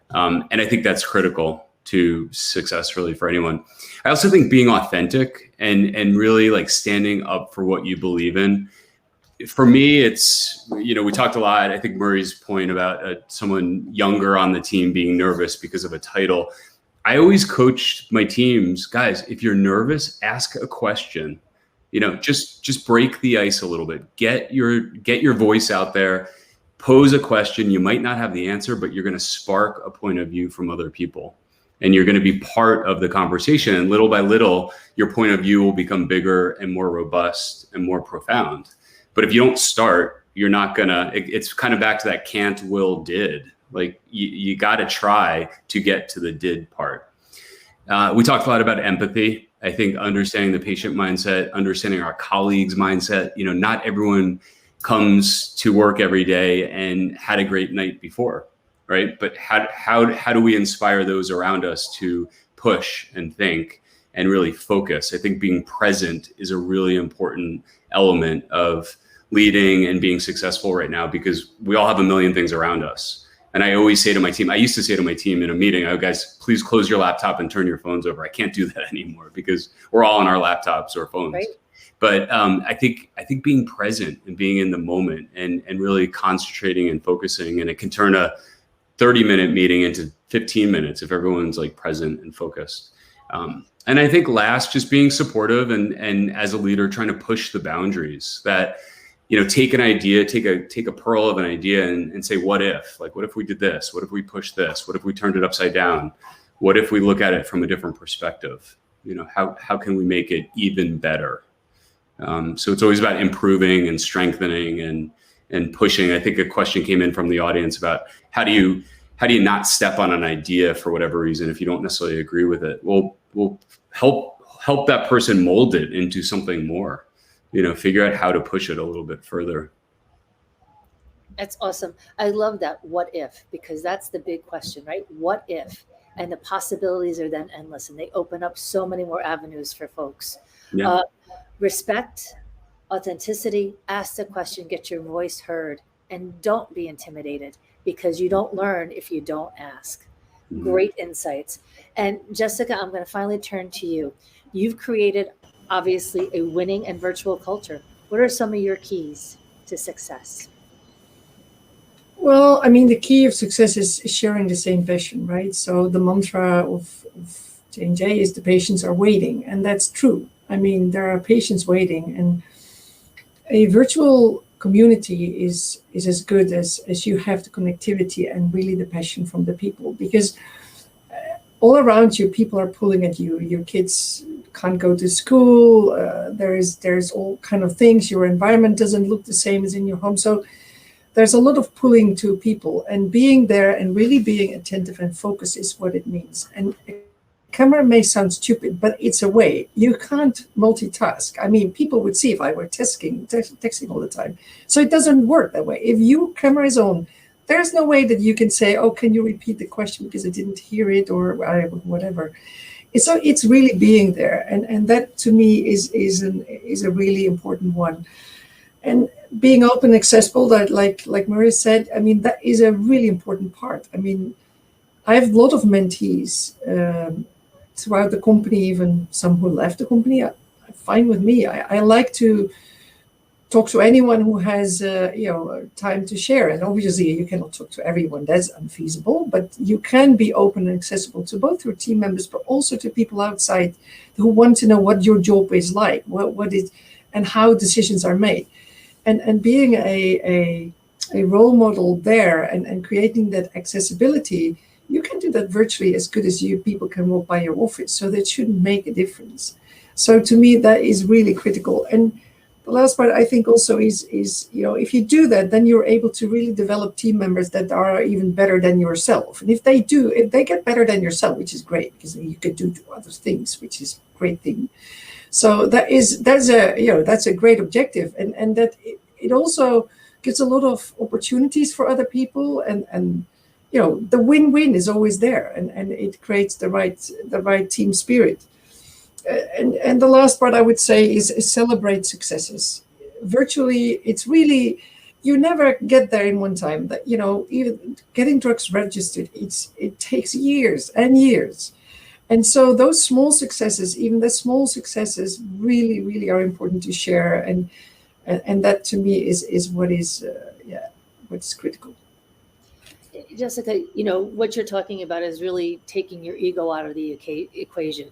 And I think that's critical to success really for anyone. I also think being authentic and really like standing up for what you believe in. For me, it's, we talked a lot, I think Murray's point about someone younger on the team being nervous because of a title. I always coached my teams, guys, if you're nervous, ask a question, just break the ice a little bit, get your voice out there, pose a question. You might not have the answer, but you're going to spark a point of view from other people. And you're going to be part of the conversation. And little by little, your point of view will become bigger and more robust and more profound. But if you don't start, you're not going to, it's kind of back to that can't, will, did. Like you got to try to get to the did part. We talked a lot about empathy. I think understanding the patient mindset, understanding our colleagues' mindset. Not everyone comes to work every day and had a great night before. Right. But how do we inspire those around us to push and think and really focus? I think being present is a really important element of leading and being successful right now, because we all have a million things around us. And I always say to my team, I used to say to my team in a meeting, oh, guys, please close your laptop and turn your phones over. I can't do that anymore because we're all on our laptops or phones. Right. But I think being present and being in the moment and really concentrating and focusing, and it can turn a 30-minute meeting into 15 minutes if everyone's like present and focused. And I think last, just being supportive and as a leader, trying to push the boundaries that, take an idea, take a pearl of an idea and say, what if? Like, what if we did this? What if we pushed this? What if we turned it upside down? What if we look at it from a different perspective? How can we make it even better? So it's always about improving and strengthening and pushing. I think a question came in from the audience about how do you not step on an idea for whatever reason if you don't necessarily agree with it? We'll help that person mold it into something more. Figure out how to push it a little bit further. That's awesome. I love that what if, because that's the big question, right? What if? And the possibilities are then endless, and they open up so many more avenues for folks. Yeah. Respect, authenticity, ask the question, get your voice heard, and don't be intimidated, because you don't learn if you don't ask. Great insights. And Jessica, I'm going to finally turn to you. You've created, obviously, a winning and virtual culture. What are some of your keys to success? Well, I mean, the key of success is sharing the same passion, right? So the mantra of J&J is the patients are waiting, and that's true. I mean, there are patients waiting, and a virtual community is as good as you have the connectivity and really the passion from the people, because all around you, people are pulling at you. Your kids can't go to school. There's all kind of things. Your environment doesn't look the same as in your home. So there's a lot of pulling to people, and being there and really being attentive and focused is what it means. And a camera may sound stupid, but it's a way. You can't multitask. I mean, people would see if I were texting all the time. So it doesn't work that way. If your camera is on, there's no way that you can say, oh, can you repeat the question because I didn't hear it, or whatever. So it's really being there. And that to me is a really important one. And being open, accessible, that like Maria said, I mean, that is a really important part. I mean, I have a lot of mentees throughout the company, even some who left the company. Fine with me. I like to talk to anyone who has time to share. And obviously, you cannot talk to everyone. That's unfeasible. But you can be open and accessible to both your team members, but also to people outside who want to know what your job is like, what is, and how decisions are made. And being a role model there and creating that accessibility, you can do that virtually as good as people can walk by your office. So that shouldn't make a difference. So to me, that is really critical. And the last part, I think, also is if you do that, then you're able to really develop team members that are even better than yourself. And if they get better than yourself, which is great, because then you can do other things, which is a great thing. So that's a great objective, and that it also gives a lot of opportunities for other people, and the win-win is always there, and it creates the right team spirit. And the last part I would say is celebrate successes. Virtually, it's really, you never get there in one time. That even getting drugs registered, it takes years and years. And so those small successes, even the small successes, really, really are important to share. And that to me is what's critical. Jessica, what you're talking about is really taking your ego out of the equation.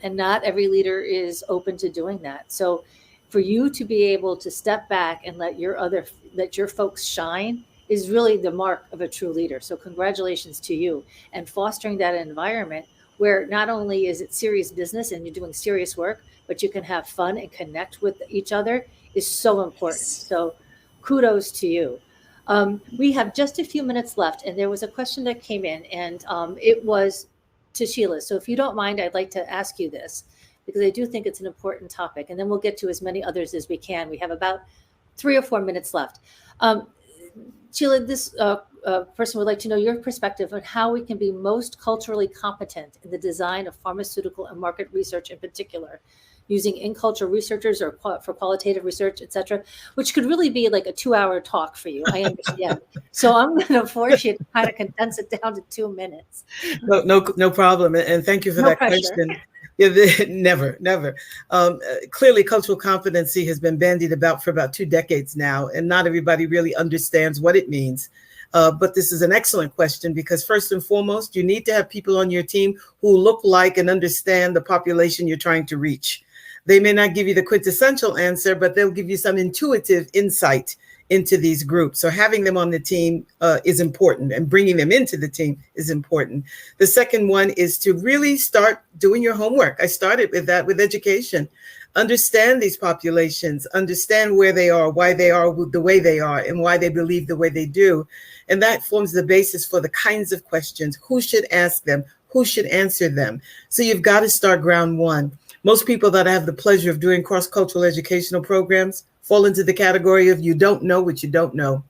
And not every leader is open to doing that. So for you to be able to step back and let your folks shine is really the mark of a true leader. So congratulations to you. And fostering that environment where not only is it serious business and you're doing serious work, but you can have fun and connect with each other is so important. So kudos to you. We have just a few minutes left, and there was a question that came in, and it was to Sheila. So if you don't mind, I'd like to ask you this, because I do think it's an important topic, and then we'll get to as many others as we can. We have about 3 or 4 minutes left. Sheila, this person would like to know your perspective on how we can be most culturally competent in the design of pharmaceutical and market research in particular, using in-culture researchers or for qualitative research, et cetera, which could really be like a 2-hour talk for you, I understand. So I'm going to force you to kind of condense it down to 2 minutes. No problem. And thank you for that question. Yeah, never. Clearly, cultural competency has been bandied about for about 2 decades now, and not everybody really understands what it means. But this is an excellent question, because first and foremost, you need to have people on your team who look like and understand the population you're trying to reach. They may not give you the quintessential answer, but they'll give you some intuitive insight into these groups. So having them on the team is important, and bringing them into the team is important. The second one is to really start doing your homework. I started with that with education. Understand these populations, understand where they are, why they are the way they are, and why they believe the way they do. And that forms the basis for the kinds of questions. Who should ask them? Who should answer them? So you've got to start ground one. Most people that I have the pleasure of doing cross-cultural educational programs fall into the category of you don't know what you don't know.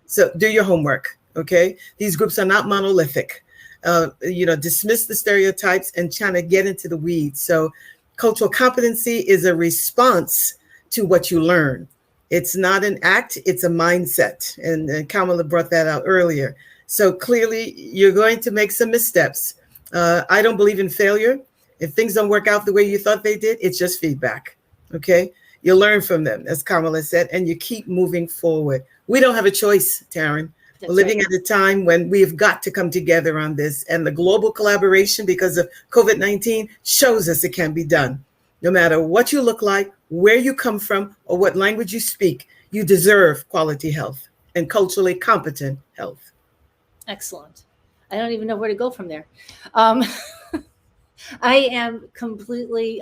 So do your homework, okay? These groups are not monolithic. Dismiss the stereotypes and trying to get into the weeds. So cultural competency is a response to what you learn. It's not an act, it's a mindset. And Kamala brought that out earlier. So clearly you're going to make some missteps. I don't believe in failure. If things don't work out the way you thought they did, it's just feedback, okay? You learn from them, as Kamala said, and you keep moving forward. We don't have a choice, Taryn. That's We're living right. at a time when we've got to come together on this, and the global collaboration because of COVID-19 shows us it can be done. No matter what you look like, where you come from, or what language you speak, you deserve quality health and culturally competent health. Excellent. I don't even know where to go from there. I am completely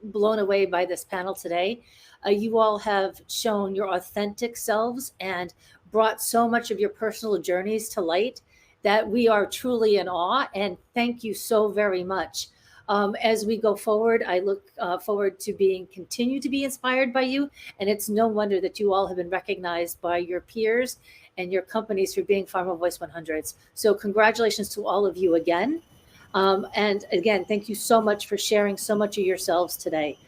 blown away by this panel today. You all have shown your authentic selves and brought so much of your personal journeys to light that we are truly in awe. And thank you so very much. As we go forward, I look forward to continue to be inspired by you. And it's no wonder that you all have been recognized by your peers and your companies for being PharmaVOICE 100s. So congratulations to all of you again. And again, thank you so much for sharing so much of yourselves today.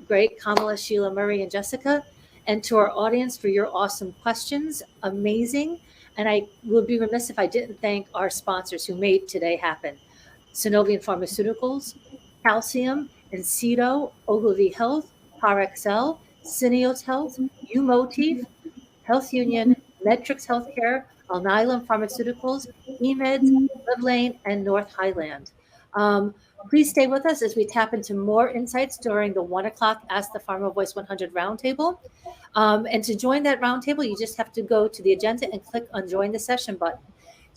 Great, Kamala, Sheila, Murray, and Jessica. And to our audience for your awesome questions. Amazing. And I would be remiss if I didn't thank our sponsors who made today happen. Synovian Pharmaceuticals, Calcium, Encedo, Ogilvy Health, ParXL, Syneos Health, Umotif, Health Union, Medtrix Healthcare, Alnylam Pharmaceuticals, eMeds, Livelane, and North Highland. Please stay with us as we tap into more insights during the 1 o'clock Ask the PharmaVOICE 100 roundtable. And to join that roundtable, you just have to go to the agenda and click on Join the Session button.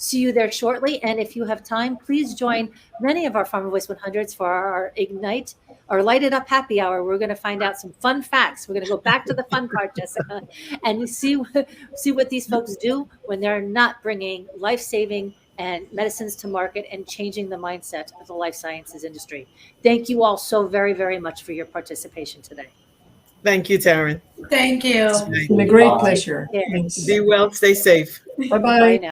See you there shortly. And if you have time, please join many of our PharmaVOICE 100s for our Ignite, our Lighted Up Happy Hour. We're going to find out some fun facts. We're going to go back to the fun part, Jessica, and see what these folks do when they're not bringing life-saving and medicines to market and changing the mindset of the life sciences industry. Thank you all so very, very much for your participation today. Thank you, Taryn. Thank you. It's been a great pleasure. Yeah. Thanks. Be well, stay safe. Bye-bye. Bye now.